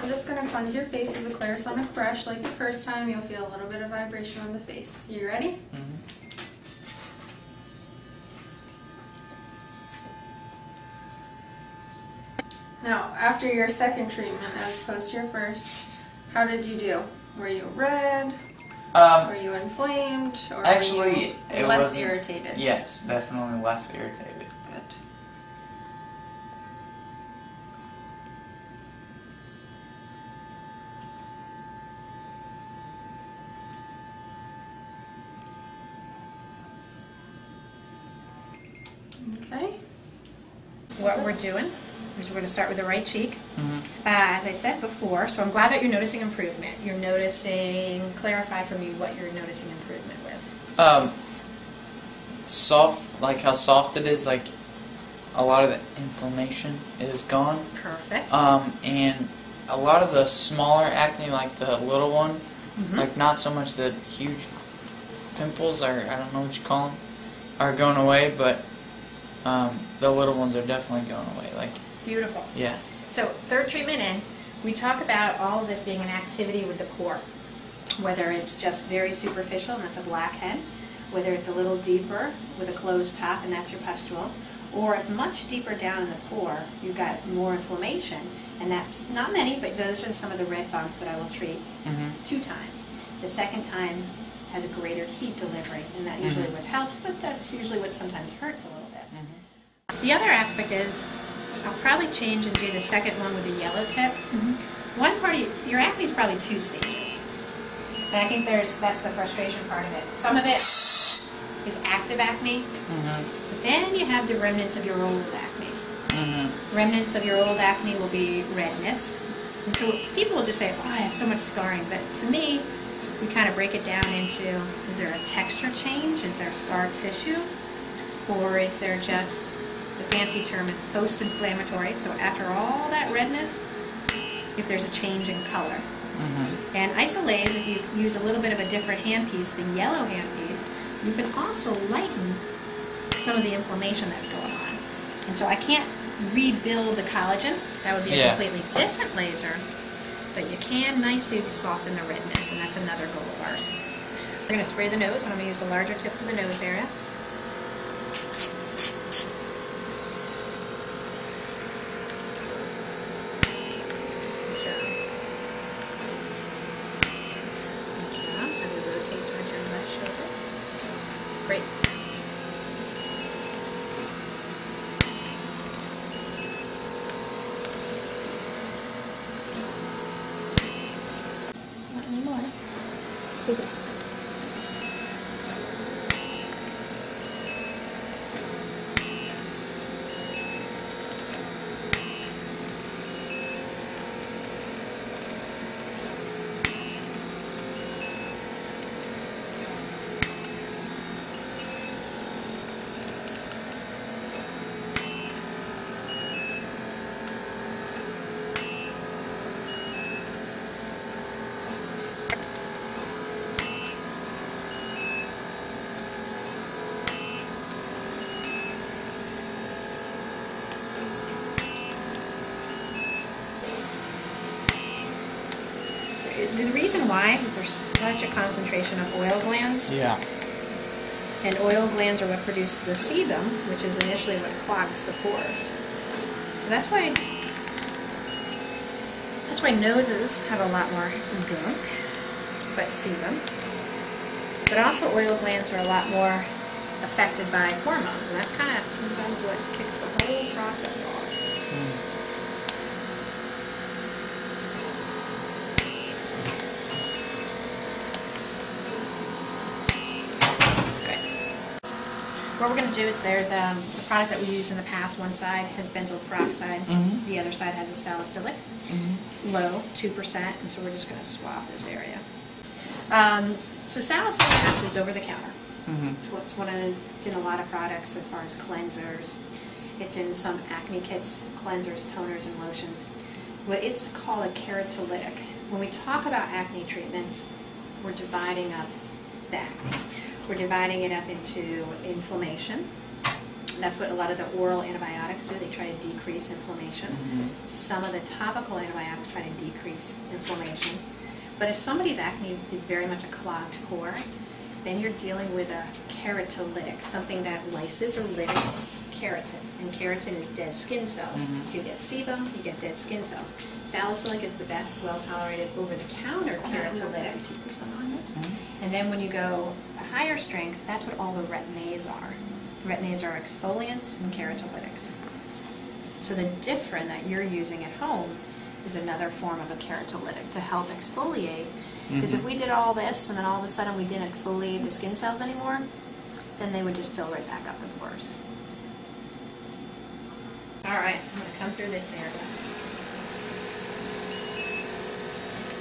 I'm just going to cleanse your face with a Clarisonic brush like the first time. You'll feel a little bit of vibration on the face. You ready? Mm-hmm. Now, after your second treatment as opposed to your first, how did you do? Were you red? Were you inflamed? Or Actually, were you less irritated? Yes, definitely less irritated. Good. Okay. What we're doing is we're going to start with the right cheek. Mm-hmm. As I said before, so I'm glad that you're noticing improvement. You're noticing, clarify for me what you're noticing improvement with. Soft, like how soft it is, like a lot of the inflammation is gone. Perfect. And a lot of the smaller acne, like the little one, Mm-hmm. like not so much the huge pimples, or I don't know what you call them, are going away, but the little ones are definitely going away. Like, Beautiful. yeah. So third treatment in, we talk about all of this being an activity with the pore. Whether it's just very superficial, and that's a blackhead, whether it's a little deeper with a closed top, and that's your pustule, or if much deeper down in the pore, you've got more inflammation, and that's not many, but those are some of the red bumps that I will treat 2 times. The second time has a greater heat delivery, and that usually what helps, but that's usually what sometimes hurts a little bit. The other aspect is, I'll probably change and do the second one with the yellow tip. One part of your acne is probably 2 stages. And I think that's the frustration part of it. Some of it is active acne, but then you have the remnants of your old acne. Remnants of your old acne will be redness. And so people will just say, oh, I have so much scarring. But to me, we kind of break it down into, is there a texture change? Is there scar tissue? Or is there just, the fancy term is post-inflammatory, so after all that redness, if there's a change in color. And Isolaz, if you use a little bit of a different handpiece, the yellow handpiece, you can also lighten some of the inflammation that's going on. And so I can't rebuild the collagen, that would be a completely different laser, but you can nicely soften the redness, and that's another goal of ours. We're going to spray the nose, and I'm going to use the larger tip for the nose area. Great. Not anymore. The reason why is there's such a concentration of oil glands. Yeah. And oil glands are what produce the sebum, which is initially what clogs the pores. So that's why noses have a lot more gunk, but sebum. But also oil glands are a lot more affected by hormones, and that's kind of sometimes what kicks the whole process off. What we're going to do is there's a product that we used in the past. One side has benzoyl peroxide, the other side has a salicylic, low, 2%, and so we're just going to swab this area. So salicylic acid's over the counter. It's in a lot of products as far as cleansers. It's in some acne kits, cleansers, toners, and lotions. But it's called a keratolytic. When we talk about acne treatments, we're dividing up the acne. We're dividing it up into inflammation, That's what a lot of the oral antibiotics do. They try to decrease inflammation. Mm-hmm. Some of the topical antibiotics try to decrease inflammation. But if somebody's acne is very much a clogged pore, then you're dealing with a keratolytic, something that lyses or lytics keratin. And keratin is dead skin cells. Mm-hmm. So you get sebum, you get dead skin cells. Salicylic is the best well-tolerated over-the-counter keratolytic. Mm-hmm. And then when you go a higher strength, that's what all the retin-As are. Retin-As are exfoliants and keratolytics. So the Differin that you're using at home is another form of a keratolytic to help exfoliate. Because if we did all this and then all of a sudden we didn't exfoliate the skin cells anymore, then they would just fill right back up with pores. Alright, I'm going to come through this area.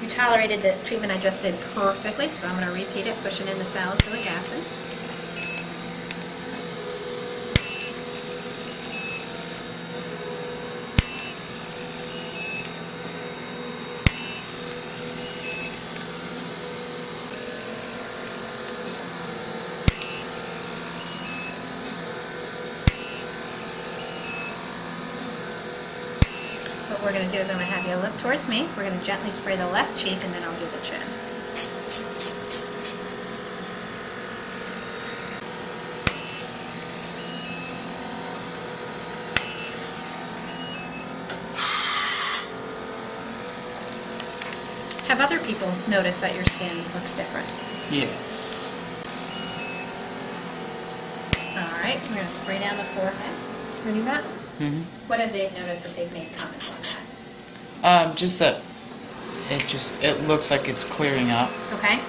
You tolerated the treatment I just did perfectly, so I'm going to repeat it, pushing in the salicylic acid. What we're going to do is I'm going to have you look towards me. We're going to gently spray the left cheek and then I'll do the chin. Have other people noticed that your skin looks different? Yes. Alright, we're going to spray down the forehead. Ready, Matt? Mm-hmm. What have they noticed that they've made comments on that? Just that it looks like it's clearing up, Okay.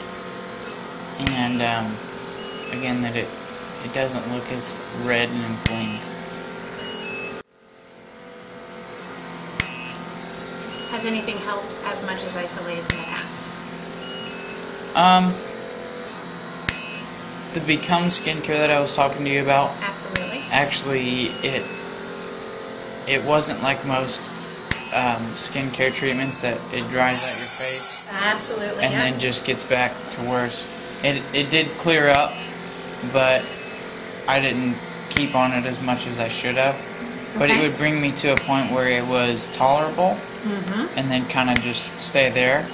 and again that it doesn't look as red and inflamed. Has anything helped as much as Isolaz in the past? The Become skincare that I was talking to you about. Absolutely. Actually, it wasn't like most skincare treatments that it dries out your face Absolutely. and then just gets back to worse. It did clear up, but I didn't keep on it as much as I should have. But it would bring me to a point where it was tolerable, and then kind of just stay there.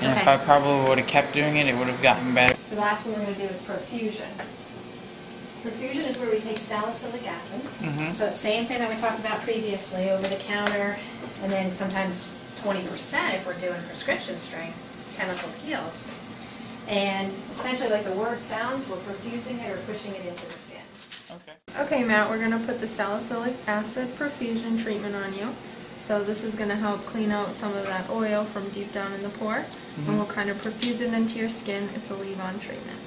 And if I probably would have kept doing it, it would have gotten better. The last one we're going to do is perfusion. Perfusion is where we take salicylic acid. So it's the same thing that we talked about previously, over the counter, and then sometimes 20% if we're doing prescription strength chemical peels. And essentially, like the word sounds, we're perfusing it or pushing it into the skin. Okay. Okay, Matt, we're going to put the salicylic acid perfusion treatment on you. So this is going to help clean out some of that oil from deep down in the pore, and we'll kind of perfuse it into your skin. It's a leave-on treatment.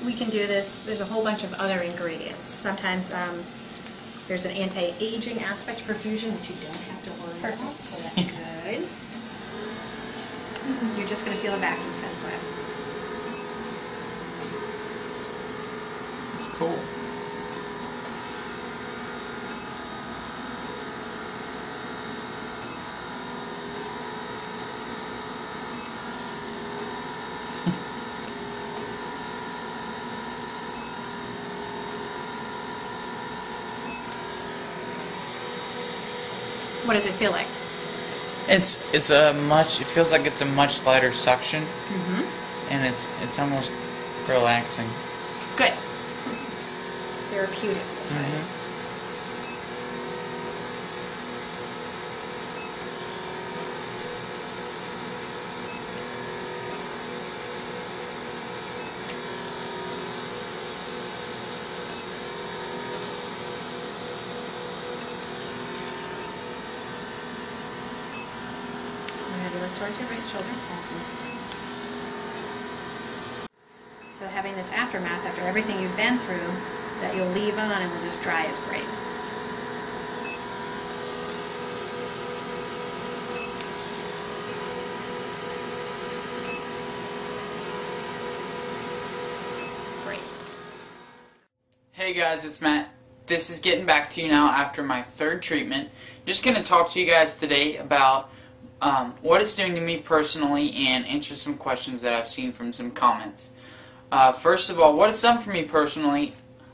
We can do this. There's a whole bunch of other ingredients. Sometimes there's an anti-aging aspect to perfusion that you don't have to worry about, so that's good. You're just going to feel a vacuum sense with it. It's cool. What does it feel like? It feels like it's a much lighter suction, and it's almost relaxing. Good. Therapeutic, we'll say. Look towards your right shoulder. Awesome. So having this aftermath after everything you've been through that you'll leave on and will just dry is great. Great. Hey Hey guys, it's Matt. This is getting back to you now after my third treatment. Just going to talk to you guys today about what it's doing to me personally and answer some questions that I've seen from some comments. First of all, what it's done for me personally,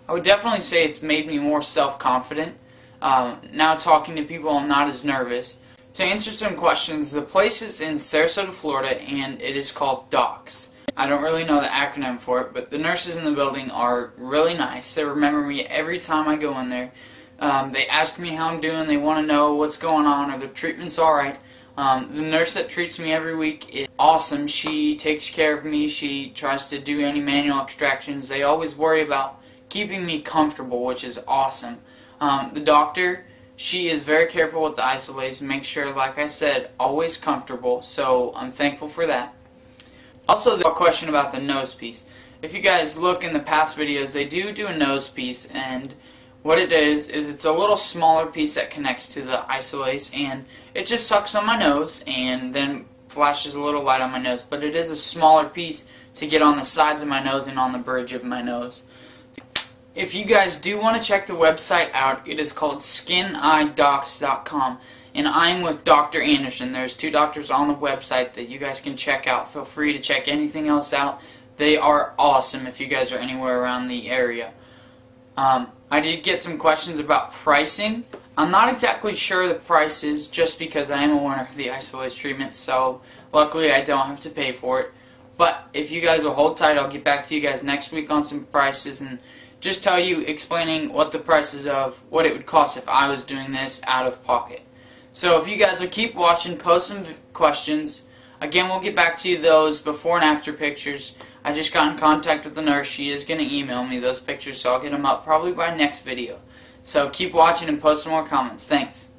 I would definitely say it's made me more self-confident. Now talking to people, I'm not as nervous. To answer some questions, the place is in Sarasota, Florida, and it is called DOCS. I don't really know the acronym for it, but the nurses in the building are really nice. They remember me every time I go in there. They ask me how I'm doing. They want to know what's going on, or the treatment's alright. The nurse that treats me every week is awesome. She takes care of me. She tries to do any manual extractions. They always worry about keeping me comfortable, which is awesome. The doctor, she is very careful with the Isolaz. Make sure, like I said, always comfortable. So I'm thankful for that. Also, there's a question about the nose piece. If you guys look in the past videos, they do a nose piece, and what it is it's a little smaller piece that connects to the Isolaz, and it just sucks on my nose and then flashes a little light on my nose. But it is a smaller piece to get on the sides of my nose and on the bridge of my nose. If you guys do want to check the website out, it is called skinidocs.com. And I'm with Dr. Anderson. There's two doctors on the website that you guys can check out. Feel free to check anything else out. They are awesome if you guys are anywhere around the area. I did get some questions about pricing. I'm not exactly sure the prices just because I am a winner of the Isolaz treatment, so luckily I don't have to pay for it. But if you guys will hold tight, I'll get back to you guys next week on some prices and just tell you, explaining what the prices of what it would cost if I was doing this out of pocket. So if you guys will keep watching, post some questions. Again, we'll get back to you those before and after pictures. I just got in contact with the nurse. She is going to email me those pictures, so I'll get them up probably by next video. So keep watching and post some more comments. Thanks.